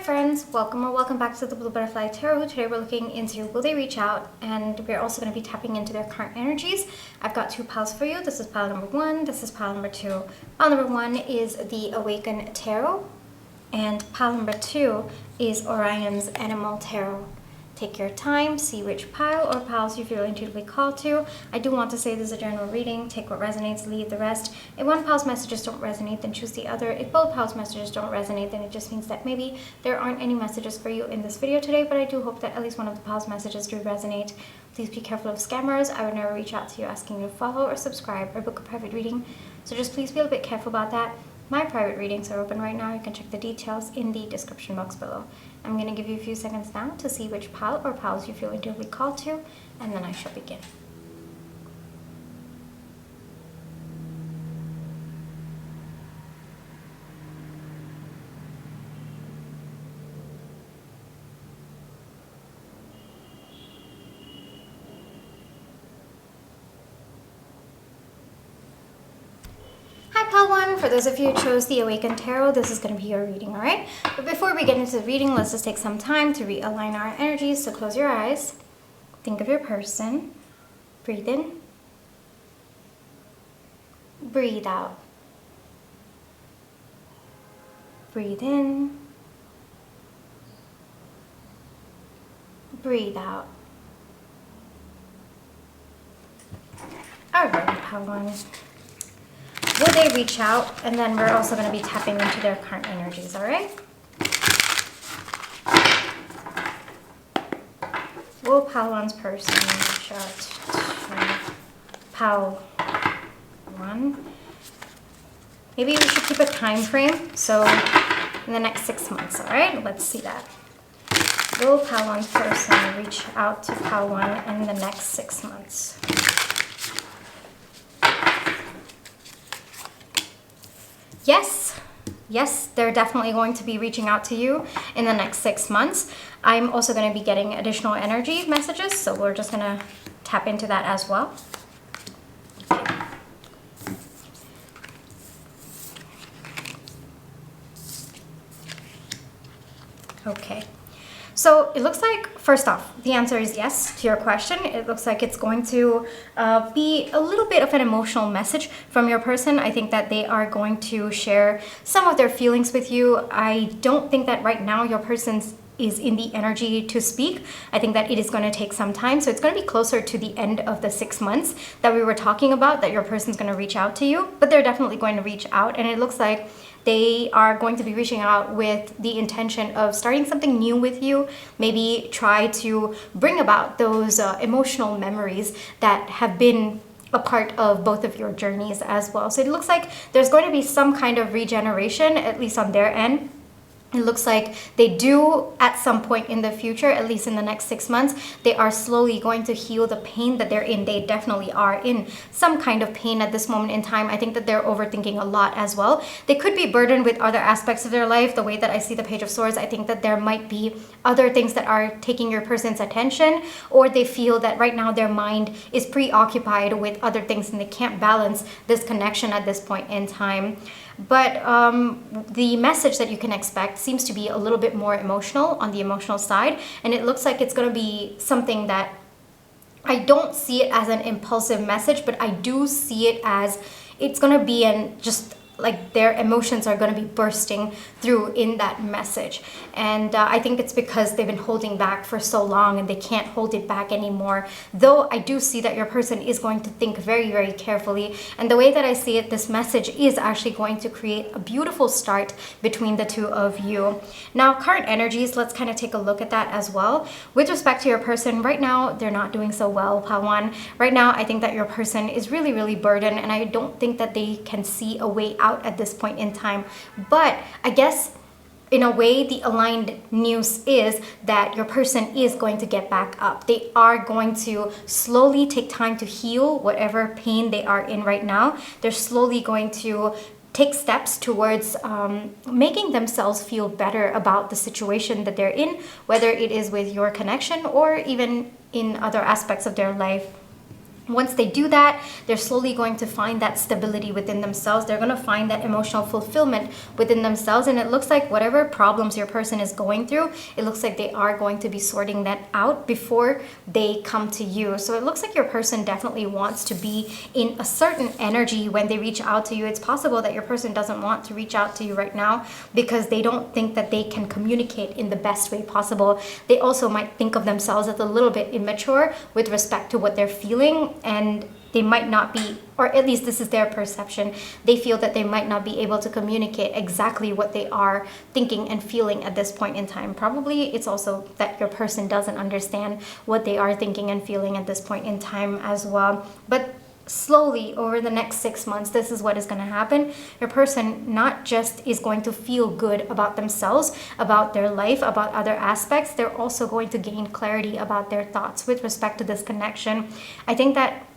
friends, welcome or welcome back to the Blue Butterfly Tarot. Today we're looking into will they reach out, and we're also going to be tapping into their current energies. I've got two piles for you. This is pile number one, this is pile number two. Pile number one is the Awaken Tarot, and pile number two is Orion's Animal Tarot. Take your time, see which pile or piles you feel intuitively called to. I do want to say this is a general reading. Take what resonates, leave the rest. If one pile's messages don't resonate, then choose the other. If both piles' messages don't resonate, then it just means that maybe there aren't any messages for you in this video today, but I do hope that at least one of the piles' messages do resonate. Please be careful of scammers. I would never reach out to you asking you to follow or subscribe or book a private reading, so just please be a little bit careful about that. My private readings are open right now. You can check the details in the description box below. I'm going to give you a few seconds now to see which pile or piles you feel intuitively called to, and then I shall begin. Pile one, for those of you who chose the Awaken Tarot, this is going to be your reading, alright? But before we get into the reading, let's just take some time to realign our energies. So close your eyes, think of your person, breathe in, breathe out, breathe in, breathe out. Alright, pile one. Will they reach out? And then we're also going to be tapping into their current energies, all right? Will pile one's person reach out to pile one? Maybe we should keep a time frame. So in the next 6 months, all right? Let's see that. Will pile one's person reach out to pile one in the next 6 months? Yes, they're definitely going to be reaching out to you in the next 6 months. I'm also going to be getting additional energy messages, so we're just going to tap into that as well. Okay. So it looks like, first off, the answer is yes to your question. It looks like it's going to be a little bit of an emotional message from your person. I think that they are going to share some of their feelings with you. I don't think that right now your person is in the energy to speak. I think that it is going to take some time. So it's going to be closer to the end of the 6 months that we were talking about, that your person's going to reach out to you, but they're definitely going to reach out. And it looks like they are going to be reaching out with the intention of starting something new with you, maybe try to bring about those emotional memories that have been a part of both of your journeys as well. So it looks like there's going to be some kind of regeneration, at least on their end. It looks like they do at some point in the future, at least in the next 6 months, they are slowly going to heal the pain that they're in. They definitely are in some kind of pain at this moment in time. I think that they're overthinking a lot as well. They could be burdened with other aspects of their life. The way that I see the Page of Swords, I think that there might be other things that are taking your person's attention, or they feel that right now their mind is preoccupied with other things and they can't balance this connection at this point in time. But the message that you can expect seems to be a little bit more emotional, on the emotional side, and it looks like it's going to be something that I don't see it as an impulsive message, but I do see it as it's going to be just like their emotions are going to be bursting through in that message. And I think it's because they've been holding back for so long and they can't hold it back anymore. Though I do see that your person is going to think very, very carefully. And the way that I see it, this message is actually going to create a beautiful start between the two of you. Now, current energies, let's kind of take a look at that as well. With respect to your person, right now, they're not doing so well, Pawan. Right now, I think that your person is really, really burdened, and I don't think that they can see a way out at this point in time. But I guess in a way, the aligned news is that your person is going to get back up. They are going to slowly take time to heal whatever pain they are in right now. They're slowly going to take steps towards making themselves feel better about the situation that they're in, whether it is with your connection or even in other aspects of their life. Once they do that, they're slowly going to find that stability within themselves. They're going to find that emotional fulfillment within themselves. And it looks like whatever problems your person is going through, it looks like they are going to be sorting that out before they come to you. So it looks like your person definitely wants to be in a certain energy when they reach out to you. It's possible that your person doesn't want to reach out to you right now because they don't think that they can communicate in the best way possible. They also might think of themselves as a little bit immature with respect to what they're feeling, and they might not be, or at least this is their perception, they feel that they might not be able to communicate exactly what they are thinking and feeling at this point in time. Probably it's also that your person doesn't understand what they are thinking and feeling at this point in time as well. But slowly over the next 6 months, this is what is going to happen. Your person not just is going to feel good about themselves, about their life, about other aspects, they're also going to gain clarity about their thoughts with respect to this connection. I think that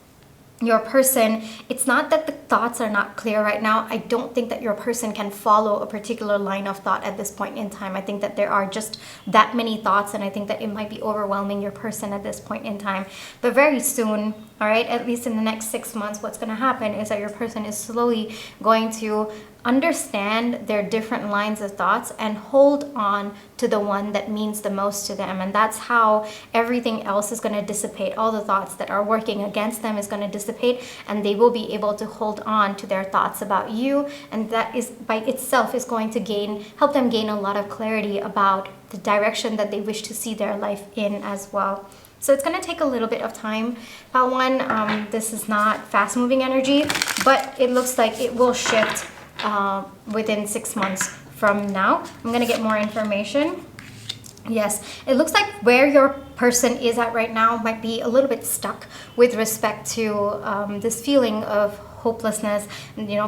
your person, it's not that the thoughts are not clear right now. I don't think that your person can follow a particular line of thought at this point in time. I think that there are just that many thoughts, and I think that it might be overwhelming your person at this point in time. But very soon, all right, at least in the next 6 months, what's going to happen is that your person is slowly going to understand their different lines of thoughts and hold on to the one that means the most to them. And that's how everything else is going to dissipate. All the thoughts that are working against them is going to dissipate, and they will be able to hold on to their thoughts about you. And that is by itself is going to help them gain a lot of clarity about the direction that they wish to see their life in as well. So it's going to take a little bit of time. Pile 1, this is not fast moving energy, but it looks like it will shift within 6 months from now. I'm going to get more information. Yes, it looks like where your person is at right now might be a little bit stuck with respect to this feeling of hopelessness,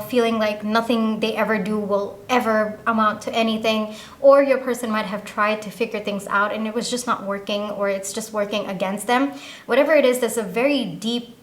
feeling like nothing they ever do will ever amount to anything, or your person might have tried to figure things out and it was just not working, or it's just working against them. Whatever it is, there's a very deep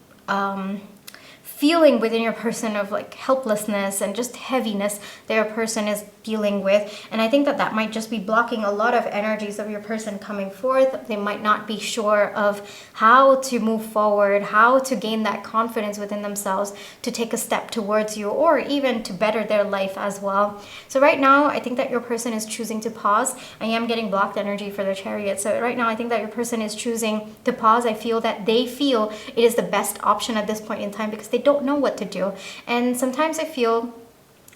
feeling within your person of like helplessness and just heaviness that your person is dealing with. And I think that that might just be blocking a lot of energies of your person coming forth. They might not be sure of how to move forward, how to gain that confidence within themselves to take a step towards you, or even to better their life as well. So right now, I think that your person is choosing to pause. I am getting blocked energy for the Chariot. So right now, I think that your person is choosing to pause. I feel that they feel it is the best option at this point in time because they don't know what to do. And sometimes I feel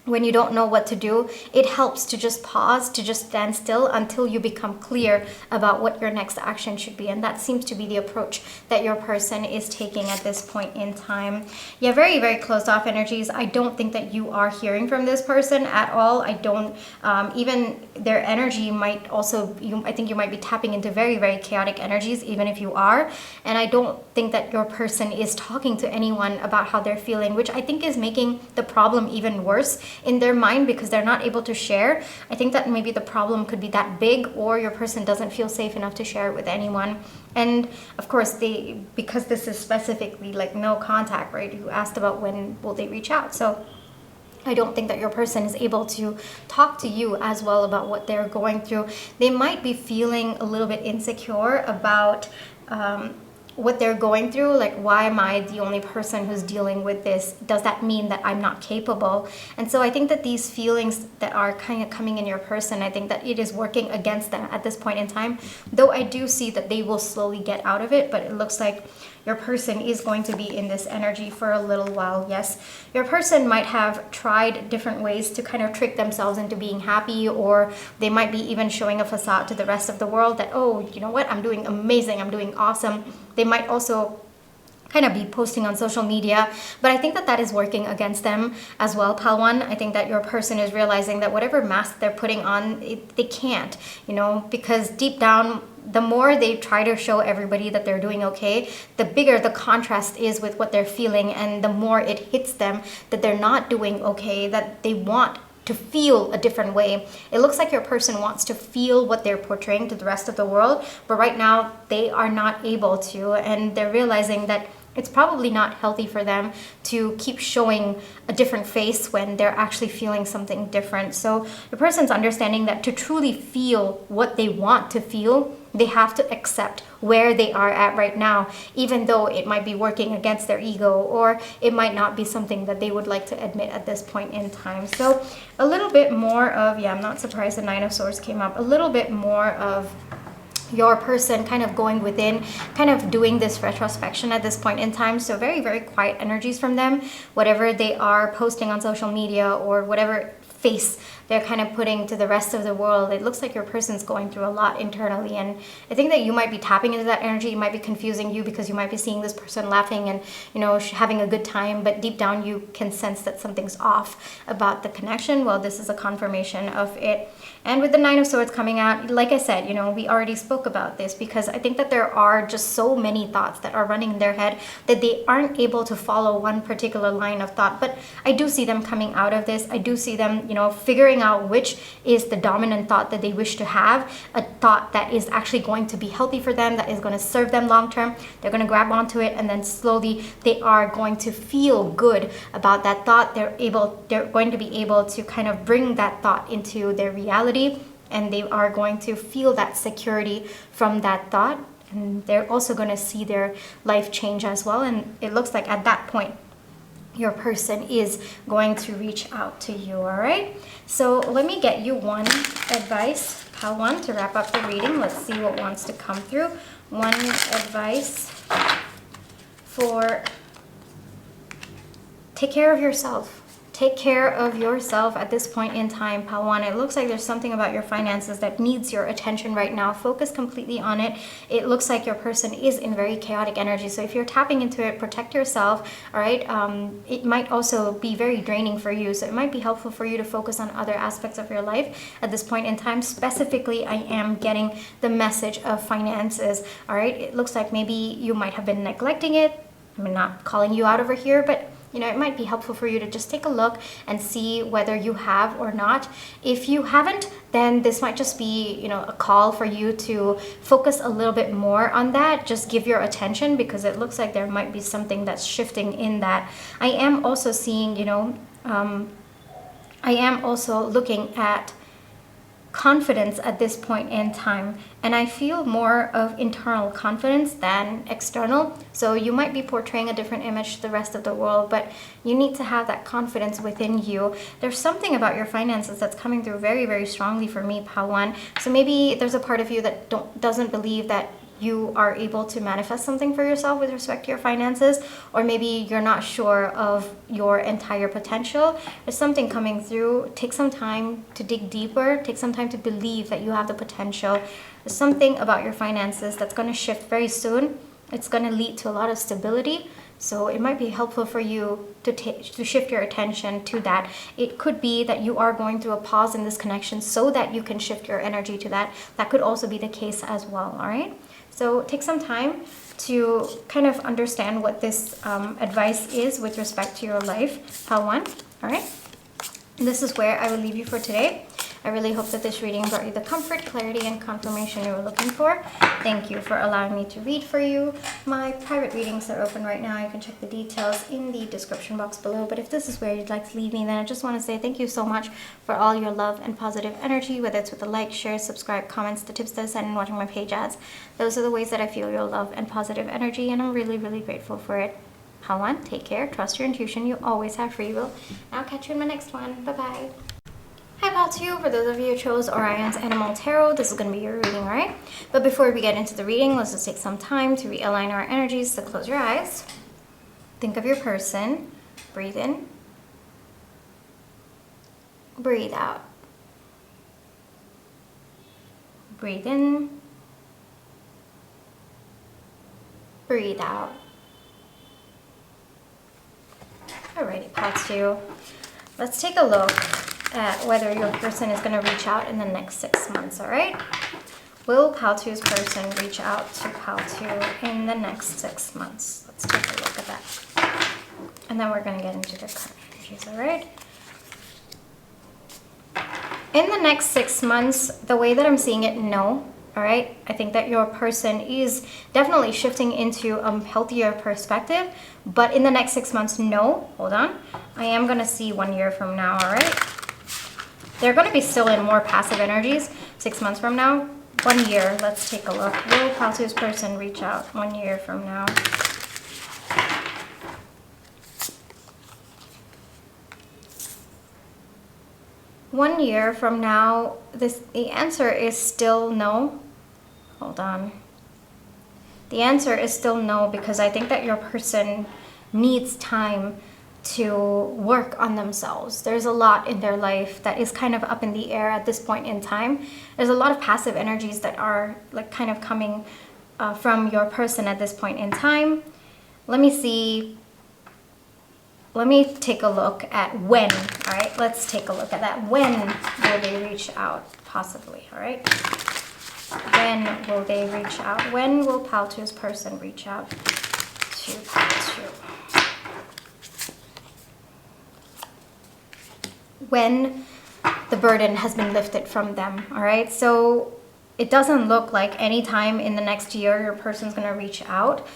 when you don't know what to do, it helps to just pause, to just stand still until you become clear about what your next action should be. And that seems to be the approach that your person is taking at this point in time. Yeah, very, very closed off energies. I don't think that you are hearing from this person at all. I don't, even their energy might also, I think you might be tapping into very, very chaotic energies, even if you are. And I don't think that your person is talking to anyone about how they're feeling, which I think is making the problem even worse in their mind because they're not able to share. I think that maybe the problem could be that big, or your person doesn't feel safe enough to share it with anyone. And of course, because this is specifically like no contact, right? You asked about when will they reach out. So I don't think that your person is able to talk to you as well about what they're going through. They might be feeling a little bit insecure about what they're going through, like, why am I the only person who's dealing with this? Does that mean that I'm not capable? And so I think that these feelings that are kind of coming in your person, I think that it is working against them at this point in time, though I do see that they will slowly get out of it. But it looks like your person is going to be in this energy for a little while. Yes, your person might have tried different ways to kind of trick themselves into being happy, or they might be even showing a facade to the rest of the world that, oh, you know what, I'm doing amazing, I'm doing awesome. They might also kind of be posting on social media, but I think that that is working against them as well, Pal 1. I think that your person is realizing that whatever mask they're putting on, they can't, because deep down, the more they try to show everybody that they're doing okay, the bigger the contrast is with what they're feeling, and the more it hits them that they're not doing okay, that they want to feel a different way. It looks like your person wants to feel what they're portraying to the rest of the world, but right now they are not able to, and they're realizing that it's probably not healthy for them to keep showing a different face when they're actually feeling something different. So the person's understanding that to truly feel what they want to feel, they have to accept where they are at right now, even though it might be working against their ego, or it might not be something that they would like to admit at this point in time. So a little bit more of, yeah, I'm not surprised the Nine of Swords came up, a little bit more of your person kind of going within, kind of doing this retrospection at this point in time. So very, very quiet energies from them. Whatever they are posting on social media or whatever face they're kind of putting to the rest of the world, it looks like your person's going through a lot internally. And I think that you might be tapping into that energy. It might be confusing you because you might be seeing this person laughing and, you know, having a good time, but deep down you can sense that something's off about the connection. Well, this is a confirmation of it. And with the Nine of Swords coming out, like I said, you know, we already spoke about this, because I think that there are just so many thoughts that are running in their head that they aren't able to follow one particular line of thought. But I do see them coming out of this. I do see them, you know, figuring out which is the dominant thought that they wish to have, a thought that is actually going to be healthy for them, that is going to serve them long term. They're going to grab onto it, and then slowly they are going to feel good about that thought. They're going to be able to kind of bring that thought into their reality, and they are going to feel that security from that thought, and they're also going to see their life change as well. And it looks like at that point your person is going to reach out to you. All right, so let me get you one advice, pile one, to wrap up the reading. Let's see what wants to come through. One advice for take care of yourself. Take care of yourself at this point in time, Pawan. It looks like there's something about your finances that needs your attention right now. Focus completely on it. It looks like your person is in very chaotic energy. So if you're tapping into it, protect yourself, all right? It might also be very draining for you. So it might be helpful for you to focus on other aspects of your life at this point in time. Specifically, I am getting the message of finances, all right? It looks like maybe you might have been neglecting it. I'm not calling you out over here, but you know, it might be helpful for you to just take a look and see whether you have or not. If you haven't, then this might just be, you know, a call for you to focus a little bit more on that. Just give your attention, because it looks like there might be something that's shifting in that. I am also seeing, you know, I am also looking at confidence at this point in time, and I feel more of internal confidence than external. So you might be portraying a different image to the rest of the world, but you need to have that confidence within you. There's something about your finances that's coming through very, very strongly for me, Pawan. So maybe there's a part of you that doesn't believe that you are able to manifest something for yourself with respect to your finances, or maybe you're not sure of your entire potential. There's something coming through. Take some time to dig deeper. Take some time to believe that you have the potential. There's something about your finances that's going to shift very soon. It's going to lead to a lot of stability. So it might be helpful for you to shift your attention to that. It could be that you are going through a pause in this connection so that you can shift your energy to that. That could also be the case as well, all right? So take some time to kind of understand what this advice is with respect to your life, Pawan, all right? This is where I will leave you for today. I really hope that this reading brought you the comfort, clarity, and confirmation you were looking for. Thank you for allowing me to read for you. My private readings are open right now. You can check the details in the description box below. But if this is where you'd like to leave me, then I just want to say thank you so much for all your love and positive energy, whether it's with a like, share, subscribe, comments, the tips that I send, and watching my page ads. Those are the ways that I feel your love and positive energy, and I'm really, really grateful for it. Pawan, take care, trust your intuition, you always have free will. I'll catch you in my next one. Bye-bye. Hi pal to you. For those of you who chose Orion's Animal Tarot, this is going to be your reading, alright? But before we get into the reading, let's just take some time to realign our energies. So close your eyes. Think of your person. Breathe in. Breathe out. Breathe in. Breathe out. Alrighty, pal to you. Let's take a look at whether your person is going to reach out in the next 6 months, all right? Will Paltu's person reach out to Paltu in the next 6 months? Let's take a look at that. And then we're going to get into their current energies, all right? In the next 6 months, the way that I'm seeing it, no. All right, I think that your person is definitely shifting into a healthier perspective, but in the next 6 months, no. Hold on. I am going to see 1 year from now, all right? They're going to be still in more passive energies 6 months from now. 1 year, let's take a look. Will Paltu's person reach out 1 year from now? One year from now, the answer is still no. Hold on. The answer is still no, because I think that your person needs time to work on themselves. There's a lot in their life that is kind of up in the air at this point in time. There's a lot of passive energies that are like kind of coming from your person at this point in time. Let me see. Let me take a look at when. All right, let's take a look at that. When will they reach out? Possibly. All right. When will they reach out? When will Paltu's person reach out to Paltu? When the burden has been lifted from them. All right. So it doesn't look like any time in the next year your person's going to reach out.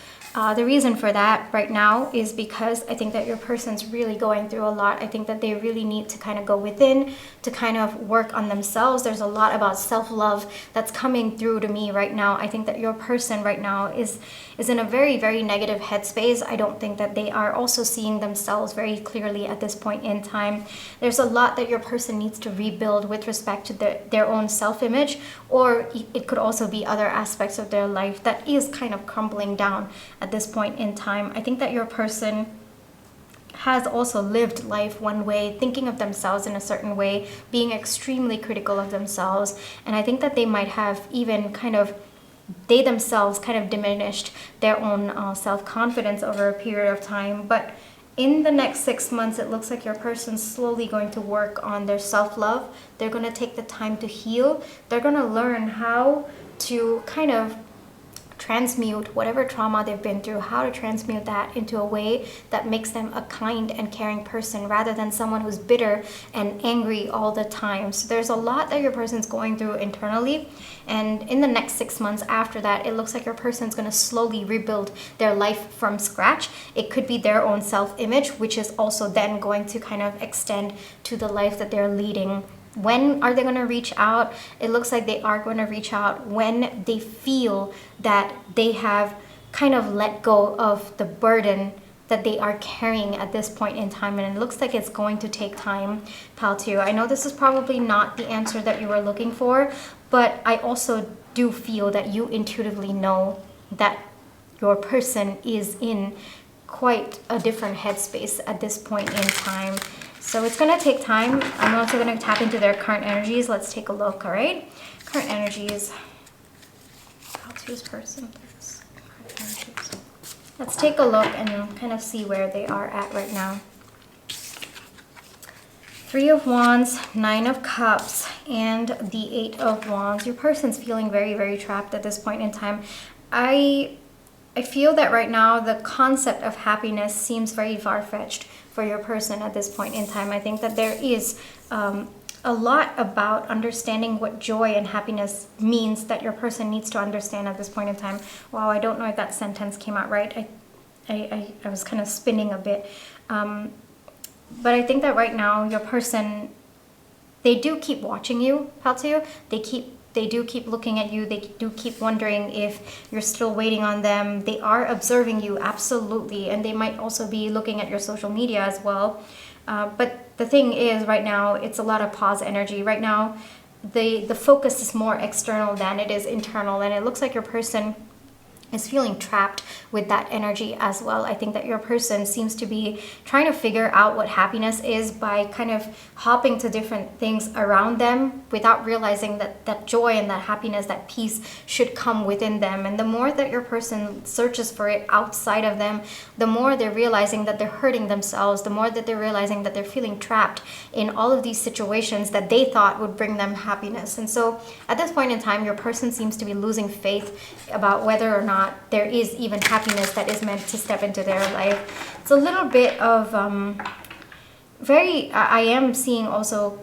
The reason for that right now is because I think that your person's really going through a lot. I think that they really need to kind of go within to kind of work on themselves. There's a lot about self-love that's coming through to me right now. I think that your person right now is in a very, very negative headspace. I don't think that they are also seeing themselves very clearly at this point in time. There's a lot that your person needs to rebuild with respect to their own self-image, or it could also be other aspects of their life that is kind of crumbling down at this point in time. I think that your person has also lived life one way, thinking of themselves in a certain way, being extremely critical of themselves. And I think that they might have even they themselves kind of diminished their own self-confidence over a period of time. But in the next 6 months, it looks like your person's slowly going to work on their self-love. They're going to take the time to heal. They're going to learn how to kind of transmute whatever trauma they've been through, how to transmute that into a way that makes them a kind and caring person rather than someone who's bitter and angry all the time. So there's a lot that your person's going through internally, and in the next 6 months after that, it looks like your person's going to slowly rebuild their life from scratch. It could be their own self-image, which is also then going to kind of extend to the life that they're leading. When are they going to reach out? It looks like they are going to reach out when they feel that they have kind of let go of the burden that they are carrying at this point in time. And it looks like it's going to take time, Paltu. I know this is probably not the answer that you were looking for, but I also do feel that you intuitively know that your person is in quite a different headspace at this point in time. So it's going to take time. I'm also going to tap into their current energies. Let's take a look, all right? Current energies. Paltu's person. Current energies. Let's take a look and kind of see where they are at right now. 3 of Wands, 9 of Cups, and the 8 of Wands. Your person's feeling very, very trapped at this point in time. I feel that right now the concept of happiness seems very far-fetched for your person at this point in time. I think that there is a lot about understanding what joy and happiness means that your person needs to understand at this point in time. Wow, I don't know if that sentence came out right. I was kind of spinning a bit. But I think that right now your person, they do keep watching you, Paltu. They do keep looking at you. They do keep wondering if you're still waiting on them. They are observing you, absolutely. And they might also be looking at your social media as well. But the thing is, right now, it's a lot of pause energy. Right now, the focus is more external than it is internal. And it looks like your person is feeling trapped with that energy as well. I think that your person seems to be trying to figure out what happiness is by kind of hopping to different things around them without realizing that that joy and that happiness, that peace should come within them. And the more that your person searches for it outside of them, the more they're realizing that they're hurting themselves, the more that they're realizing that they're feeling trapped in all of these situations that they thought would bring them happiness. And so at this point in time, your person seems to be losing faith about whether or not there is even happiness that is meant to step into their life. It's a little bit of I am seeing also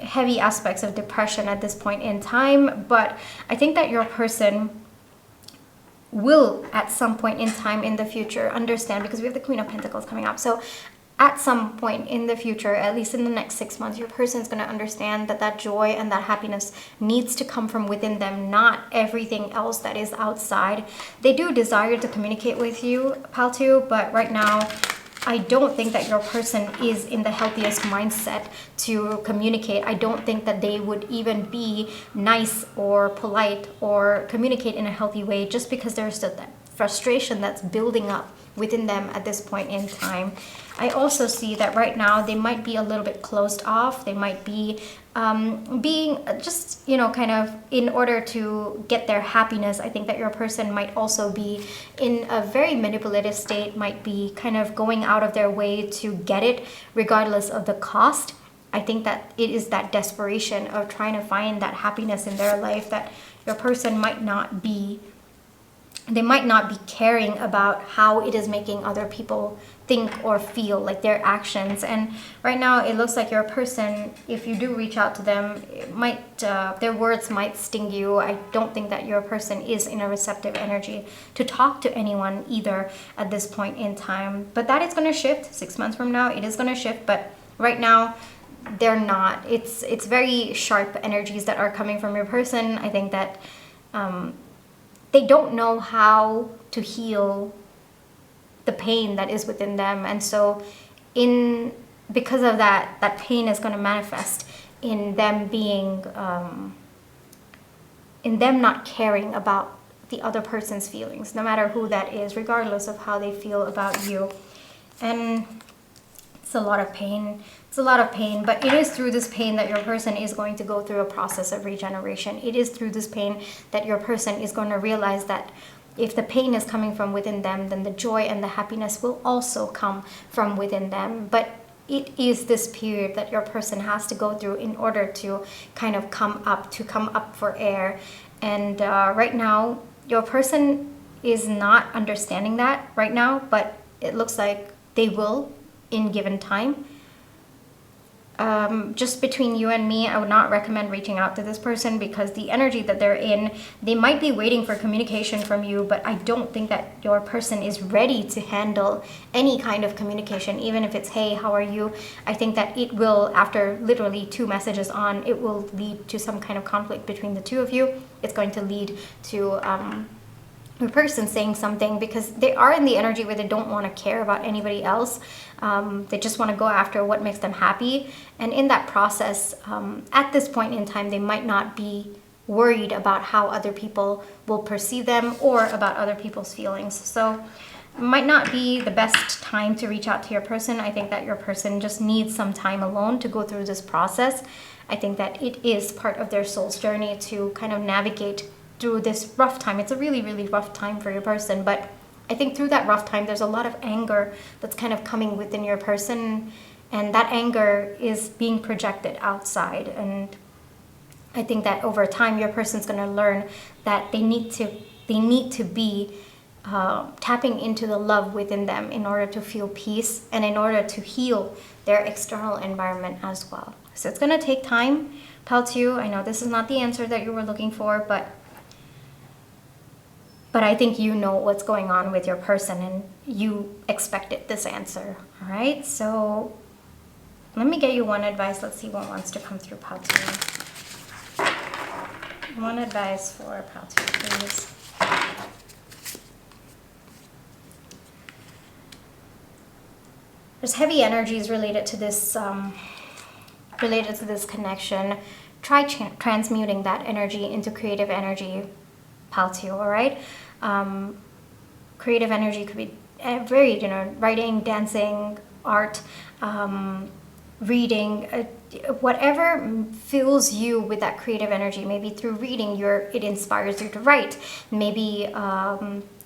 heavy aspects of depression at this point in time, but I think that your person will at some point in time in the future understand, because we have the Queen of Pentacles coming up. So at some point in the future, at least in the next 6 months, your person is going to understand that that joy and that happiness needs to come from within them, not everything else that is outside. They do desire to communicate with you, Pal2, but right now, I don't think that your person is in the healthiest mindset to communicate. I don't think that they would even be nice or polite or communicate in a healthy way, just because there's that frustration that's building up within them at this point in time. I also see that right now they might be a little bit closed off. They might be being just, kind of in order to get their happiness. I think that your person might also be in a very manipulative state, might be kind of going out of their way to get it regardless of the cost. I think that it is that desperation of trying to find that happiness in their life that your person might not be caring about how it is making other people think or feel, like their actions. And right now it looks like your person, if you do reach out to them, it might their words might sting you. I don't think that your person is in a receptive energy to talk to anyone either at this point in time. But that is going to shift 6 months from now. It is going to shift, but right now they're not. It's very sharp energies that are coming from your person. I think that they don't know how to heal the pain that is within them. And so because of that pain is going to manifest in them being, in them not caring about the other person's feelings, no matter who that is, regardless of how they feel about you. And it's a lot of pain. It's a lot of pain, but it is through this pain that your person is going to go through a process of regeneration. It is through this pain that your person is going to realize that if the pain is coming from within them, then the joy and the happiness will also come from within them. But it is this period that your person has to go through in order to kind of come up for air. And right now, your person is not understanding that right now, but it looks like they will in given time. Just between you and me, I would not recommend reaching out to this person, because the energy that they're in, they might be waiting for communication from you, but I don't think that your person is ready to handle any kind of communication, even if it's, hey, how are you? I think that it will, after literally 2 messages on, it will lead to some kind of conflict between the two of you. It's going to lead to the person saying something, because they are in the energy where they don't want to care about anybody else. They just want to go after what makes them happy. And in that process, at this point in time, they might not be worried about how other people will perceive them or about other people's feelings. So it might not be the best time to reach out to your person. I think that your person just needs some time alone to go through this process. I think that it is part of their soul's journey to kind of navigate through this rough time. It's a really, really rough time for your person, but I think through that rough time, there's a lot of anger that's kind of coming within your person, and that anger is being projected outside. And I think that over time, your person's going to learn that they need to be tapping into the love within them in order to feel peace and in order to heal their external environment as well. So it's going to take time, Pal2. I know this is not the answer that you were looking for, but I think you know what's going on with your person and you expected this answer. All right, so let me get you one advice. Let's see what wants to come through, Pal2. One advice for Pal2, please. There's heavy energies related to this connection. Try transmuting that energy into creative energy, Pal2, all right? Creative energy could be very, writing, dancing, art, reading, whatever fills you with that creative energy. Maybe through reading, it inspires you to write. Maybe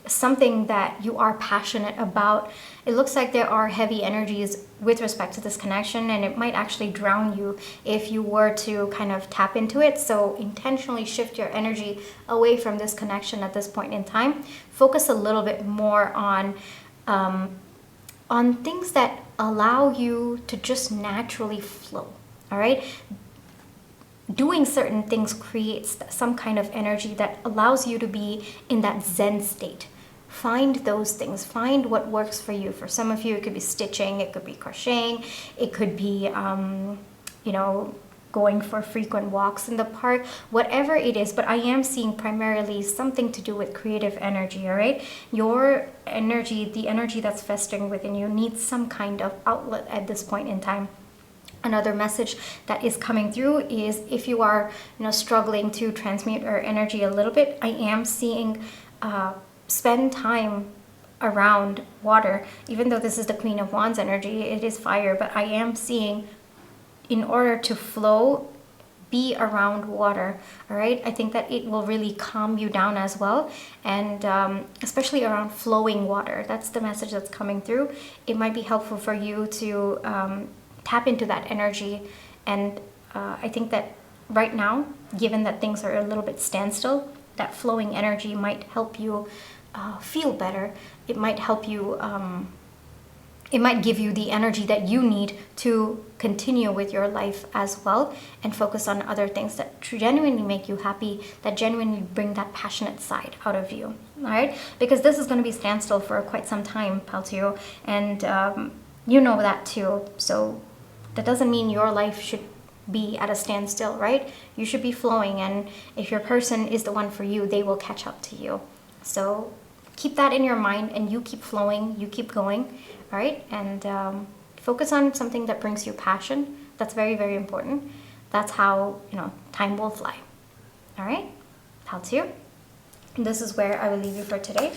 something that you are passionate about. It looks like there are heavy energies with respect to this connection, and it might actually drown you if you were to kind of tap into it. So intentionally shift your energy away from this connection at this point in time. Focus a little bit more on things that allow you to just naturally flow. All right? doing certain things creates some kind of energy that allows you to be in that Zen state. Find those things. Find what works for you. For some of you, it could be stitching, it could be crocheting, it could be, going for frequent walks in the park, whatever it is. But I am seeing primarily something to do with creative energy, all right? Your energy, the energy that's festering within you, needs some kind of outlet at this point in time. Another message that is coming through is if you are, struggling to transmute your energy a little bit, I am seeing spend time around water. Even though this is the Queen of Wands energy, it is fire, but I am seeing, in order to flow, be around water. All right, I think that it will really calm you down as well, and especially around flowing water. That's the message that's coming through. It might be helpful for you to tap into that energy, and I think that right now, given that things are a little bit standstill, that flowing energy might help you feel better. It might help you, it might give you the energy that you need to continue with your life as well, and focus on other things that genuinely make you happy, that genuinely bring that passionate side out of you. All right, because this is going to be standstill for quite some time, Paltio, and you know that too. So that doesn't mean your life should be at a standstill, right? You should be flowing, and if your person is the one for you, they will catch up to you. So keep that in your mind, and you keep flowing, you keep going, all right? And focus on something that brings you passion. That's very, very important. That's how, time will fly. All right? Paltio. This is where I will leave you for today.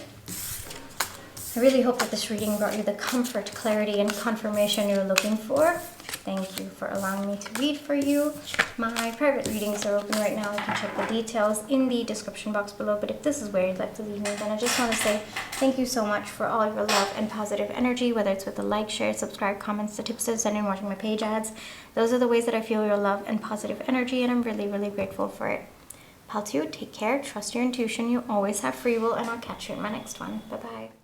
I really hope that this reading brought you the comfort, clarity, and confirmation you're looking for. Thank you for allowing me to read for you. My private readings are open right now. You can check the details in the description box below. But if this is where you'd like to leave me, then I just want to say thank you so much for all your love and positive energy, whether it's with the like, share, subscribe, comments, the tips of sending, watching my page ads. Those are the ways that I feel your love and positive energy, and I'm really, really grateful for it. Paltio, take care, trust your intuition, you always have free will, and I'll catch you in my next one. Bye-bye.